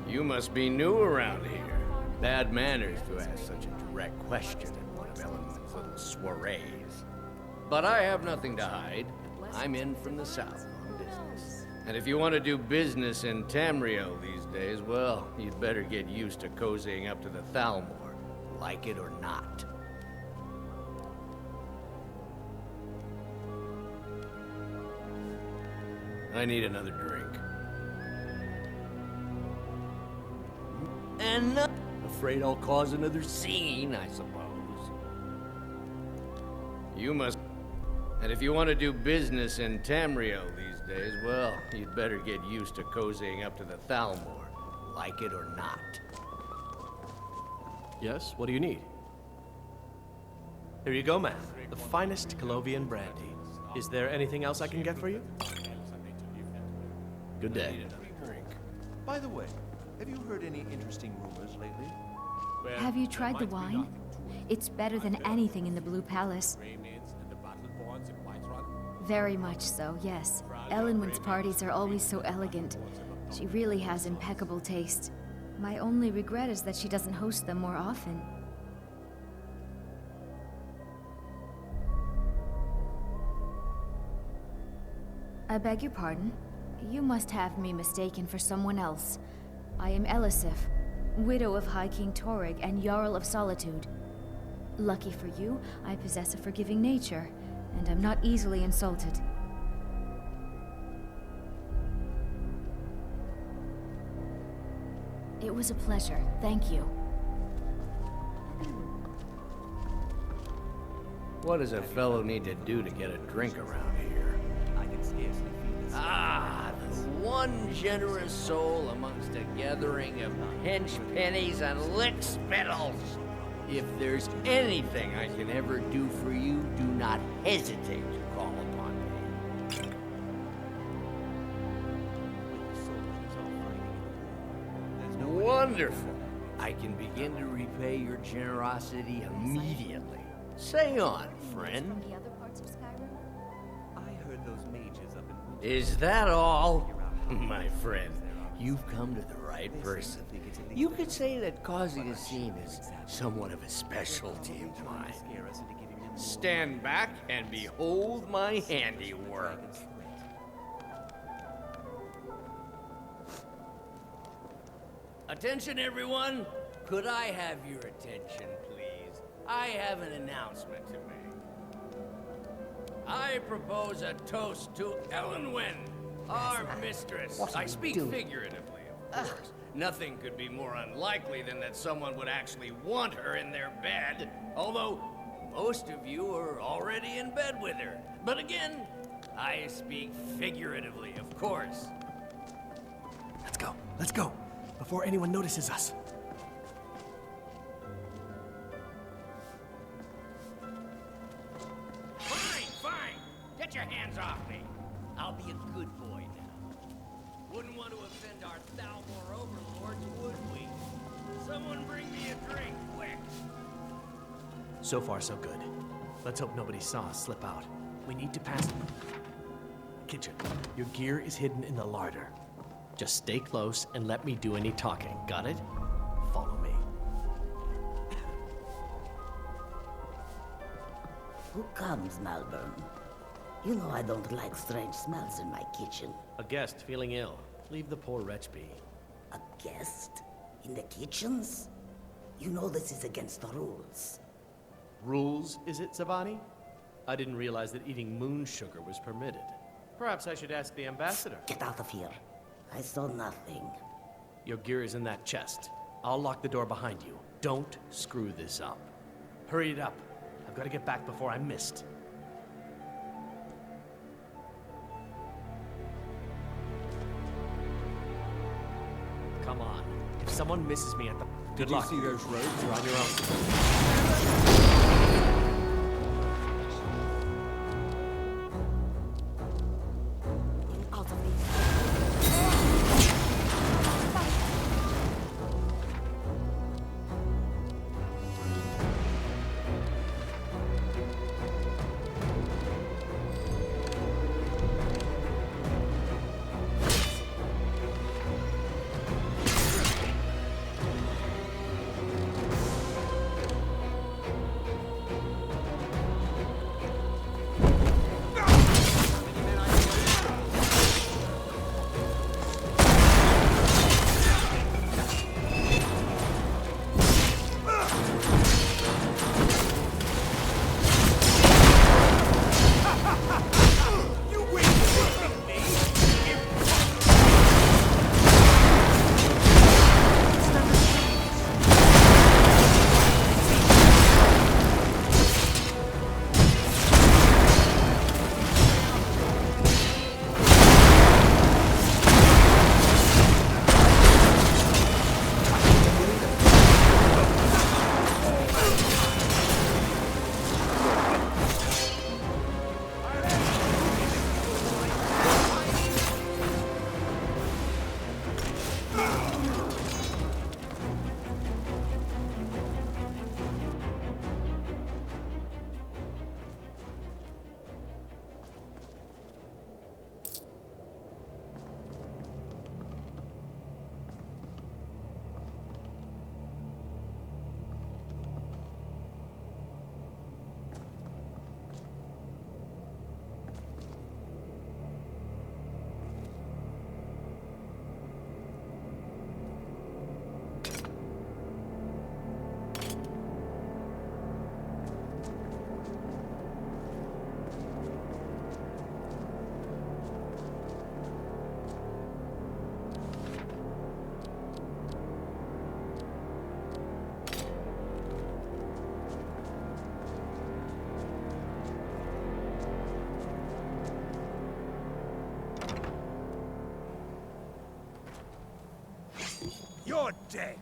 S20: You must be new around here. Bad manners to ask such a direct question at one of Ellenwood's little soirees. But I have nothing to hide. I'm in from the south on business. And if you want to do business in Tamriel these days, well, you'd better get used to cozying up to the Thalmor, like it or not. I need another drink. And afraid I'll cause another scene, I suppose. You must... And if you want to do business in Tamriel these days, well, you'd better get used to cozying up to the Thalmor, like it or not.
S19: Yes, what do you need? Here you go, man. The finest Colovian brandy. Is there anything else I can get for you? Good day.
S2: By the way, have you heard any interesting rumors lately?
S5: Have you tried the wine? It's better than anything in the Blue Palace. Very much so, yes. Ellenwood's parties are always so elegant. She really has impeccable taste. My only regret is that she doesn't host them more often. I beg your pardon? You must have me mistaken for someone else. I am Elisif, widow of High King Torrig and Jarl of Solitude. Lucky for you, I possess a forgiving nature, and I'm not easily insulted. It was a pleasure, thank you.
S20: What does a fellow need to do to get a drink around here?
S3: I can scarcely feel the
S20: Ah, the one generous soul amongst a gathering of pinch pennies and lick spittles. If there's anything I can ever do for you, do not hesitate to call upon me. Wonderful. I can begin to repay your generosity immediately. Say on, friend.
S5: The other parts of Skyrim?
S3: I heard those mages up in...
S20: Is that all? My friend, you've come to the right person. You could say that causing a scene is somewhat of a specialty of mine. Stand back and behold my handiwork. Attention, everyone. Could I have your attention, please? I have an announcement to make. I propose a toast to Ellenwen, our mistress.
S21: What are
S20: I
S21: you
S20: speak
S21: doing?
S20: figuratively, of course. Nothing could be more unlikely than that someone would actually want her in their bed, although most of you are already in bed with her. But again, I speak figuratively, of course.
S19: Let's go, before anyone notices us.
S20: Fine! Get your hands off me! I'll be a good boy now. Wouldn't want to offend our Thalmor overlords, would we? Someone bring me a drink, quick!
S19: So far, so good. Let's hope nobody saw us slip out. We need to pass... Kitchen. Your gear is hidden in the larder. Just stay close and let me do any talking. Got it? Follow me.
S22: Who comes, Malvern? You know I don't like strange smells in my kitchen.
S19: A guest feeling ill. Leave the poor wretch be.
S22: A guest? In the kitchens? You know this is against the rules.
S19: Rules, is it, Zavani? I didn't realize that eating moon sugar was permitted. Perhaps I should ask the ambassador.
S22: Get out of here. I saw nothing.
S19: Your gear is in that chest. I'll lock the door behind you. Don't screw this up. Hurry it up. I've got to get back before I'm missed. Come on. If someone misses me at the...
S14: Did you see those roads?
S19: You're on your own.
S5: Out of these.
S2: You're dead.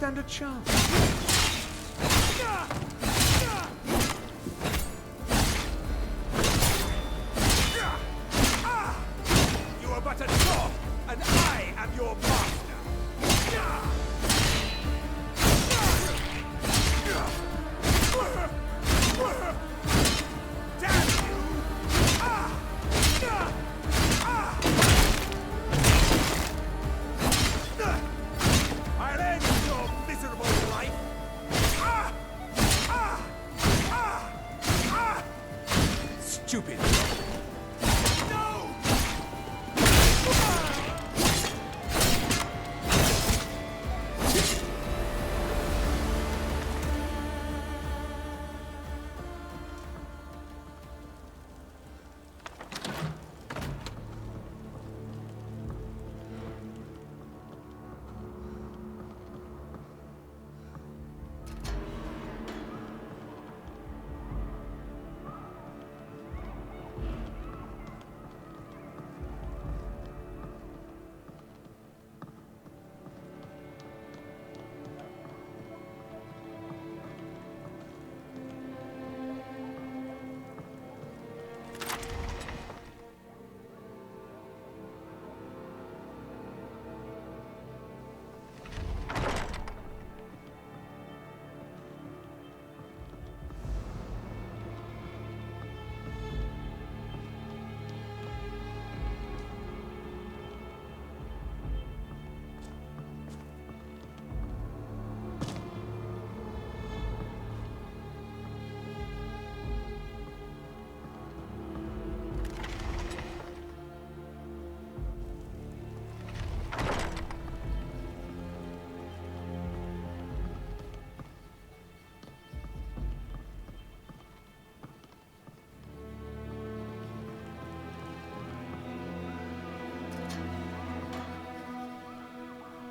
S2: stand a chance.
S4: You are but a dog, and I am your master. Damn you! I'll end your miserable life.
S2: Stupid.
S4: No!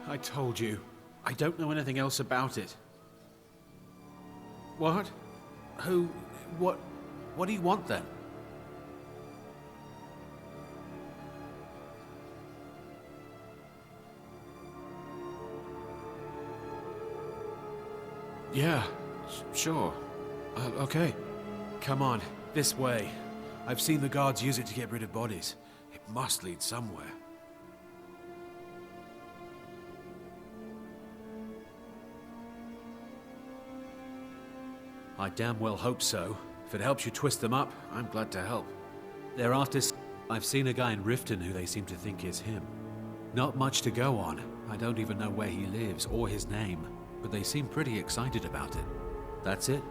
S8: I told you. I don't know anything else about it. What? Who? What do you want then? Yeah, sure. Okay. Come on, this way. I've seen the guards use it to get rid of bodies. It must lead somewhere. I damn well hope so. If it helps you twist them up, I'm glad to help. They're after... I've seen a guy in Riften who they seem to think is him. Not much to go on. I don't even know where he lives or his name, but they seem pretty excited about it. That's it.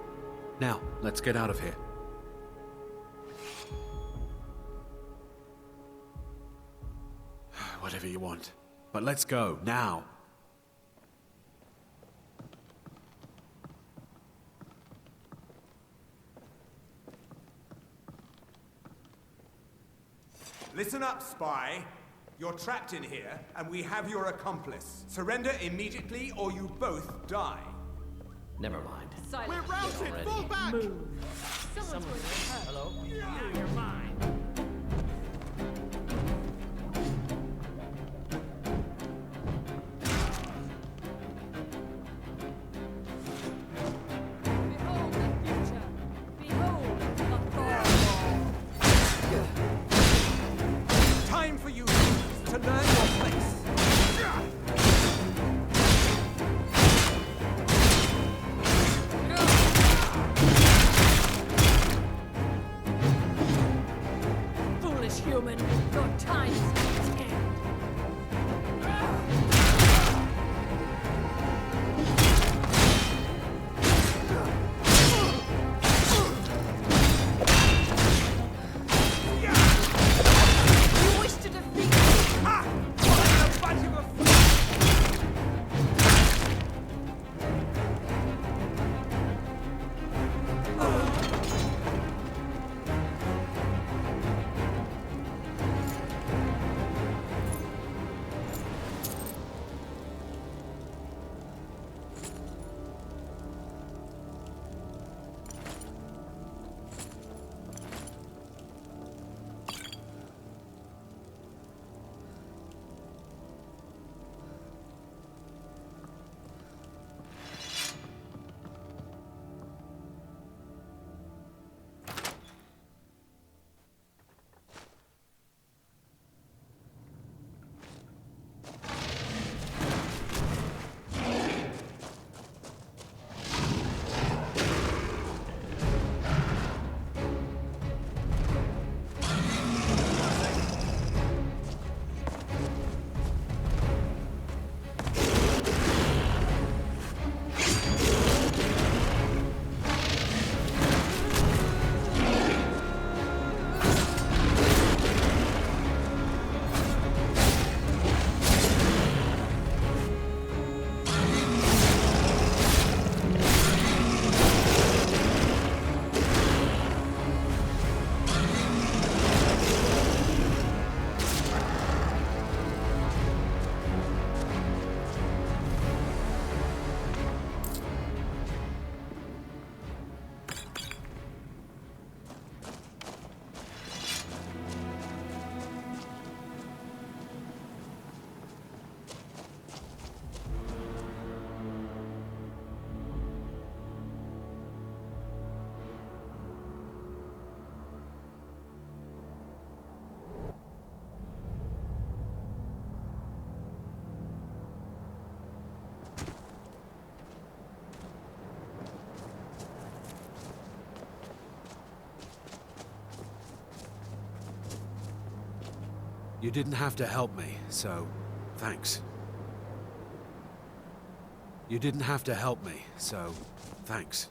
S8: Now, let's get out of here. Whatever you want. But let's go, now.
S4: Listen up, spy. You're trapped in here, and we have your accomplice. Surrender immediately, or you both die.
S19: Never mind.
S4: We're routed! Fall back!
S7: Someone's hurt.
S19: Hello?
S4: Yeah, you're mine.
S7: Behold the future. Behold the fall.
S4: Time for you to learn your place.
S8: You didn't have to help me, so thanks. You didn't have to help me, so thanks.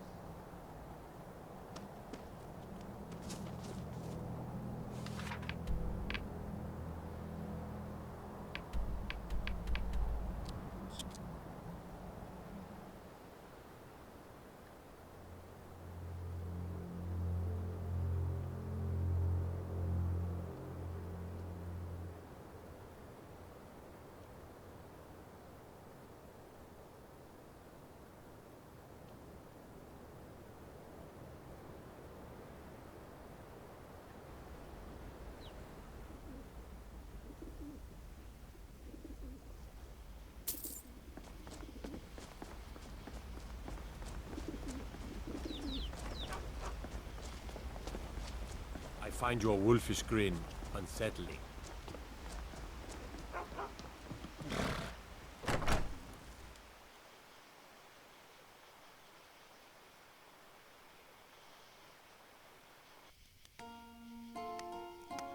S14: I find your wolfish grin unsettling.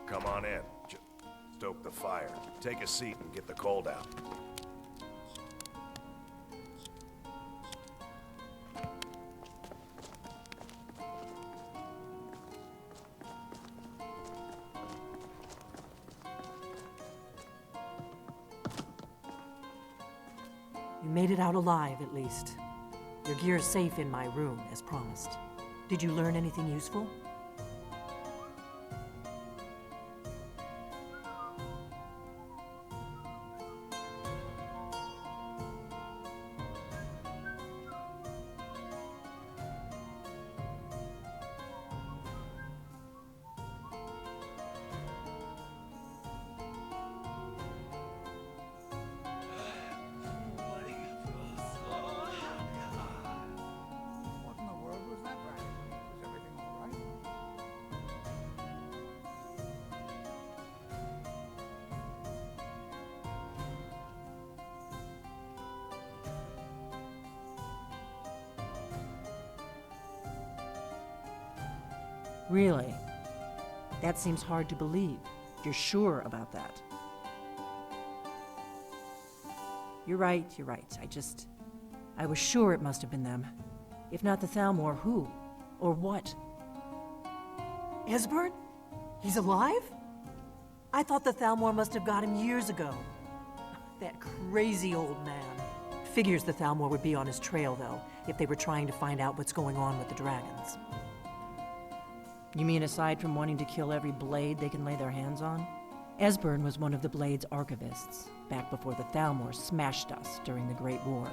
S12: Come on in. Stoke the fire. Take a seat and get the cold out.
S13: You made it out alive, at least. Your gear's safe in my room, as promised. Did you learn anything useful?
S9: What in the world was that, Ryan? Is everything all right?
S13: Really? That seems hard to believe. You're sure about that? You're right. I was sure it must have been them. If not the Thalmor, who? Or what? Esbern? He's alive? I thought the Thalmor must have got him years ago. That crazy old man. Figures the Thalmor would be on his trail, though, if they were trying to find out what's going on with the dragons. You mean aside from wanting to kill every blade they can lay their hands on? Esbern was one of the Blade's archivists, back before the Thalmor smashed us during the Great War.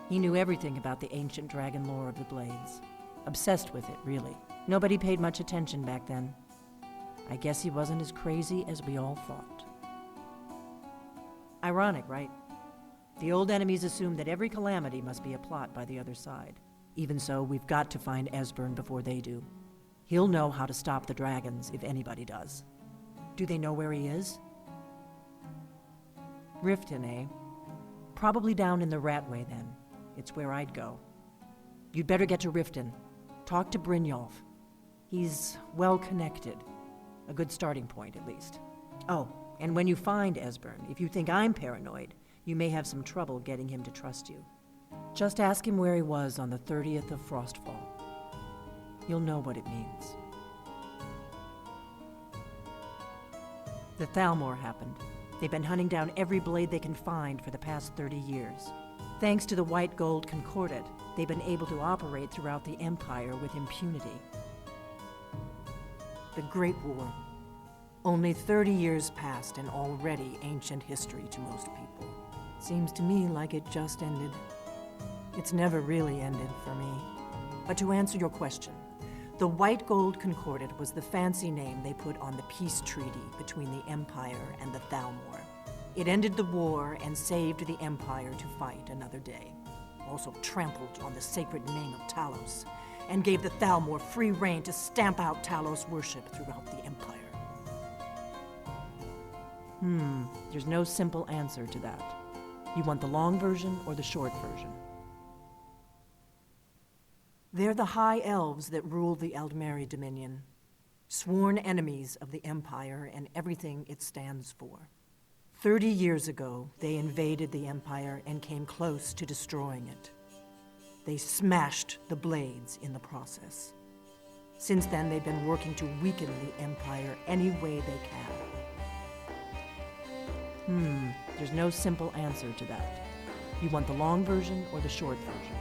S13: He knew everything about the ancient dragon lore of the Blades. Obsessed with it, really. Nobody paid much attention back then. I guess he wasn't as crazy as we all thought. Ironic, right? The old enemies assumed that every calamity must be a plot by the other side. Even so, we've got to find Esbern before they do. He'll know how to stop the dragons, if anybody does. Do they know where he is? Riften, eh? Probably down in the Ratway, then. It's where I'd go. You'd better get to Riften. Talk to Brynjolf. He's well-connected. A good starting point, at least. Oh, and when you find Esbern, if you think I'm paranoid, you may have some trouble getting him to trust you. Just ask him where he was on the 30th of Frostfall. You'll know what it means. The Thalmor happened. They've been hunting down every blade they can find for the past 30 years. Thanks to the White Gold Concordat, they've been able to operate throughout the Empire with impunity. The Great War. Only 30 years passed and already ancient history to most people. Seems to me like it just ended. It's never really ended for me. But to answer your question, the White Gold Concordat was the fancy name they put on the peace treaty between the Empire and the Thalmor. It ended the war and saved the Empire to fight another day. Also trampled on the sacred name of Talos, and gave the Thalmor free rein to stamp out Talos worship throughout the Empire. There's no simple answer to that. You want the long version or the short version? They're the High Elves that rule the Eldmeri Dominion. Sworn enemies of the Empire and everything it stands for. 30 years ago, they invaded the Empire and came close to destroying it. They smashed the Blades in the process. Since then, they've been working to weaken the Empire any way they can. There's no simple answer to that. You want the long version or the short version?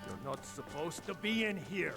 S14: You're not supposed to be in here.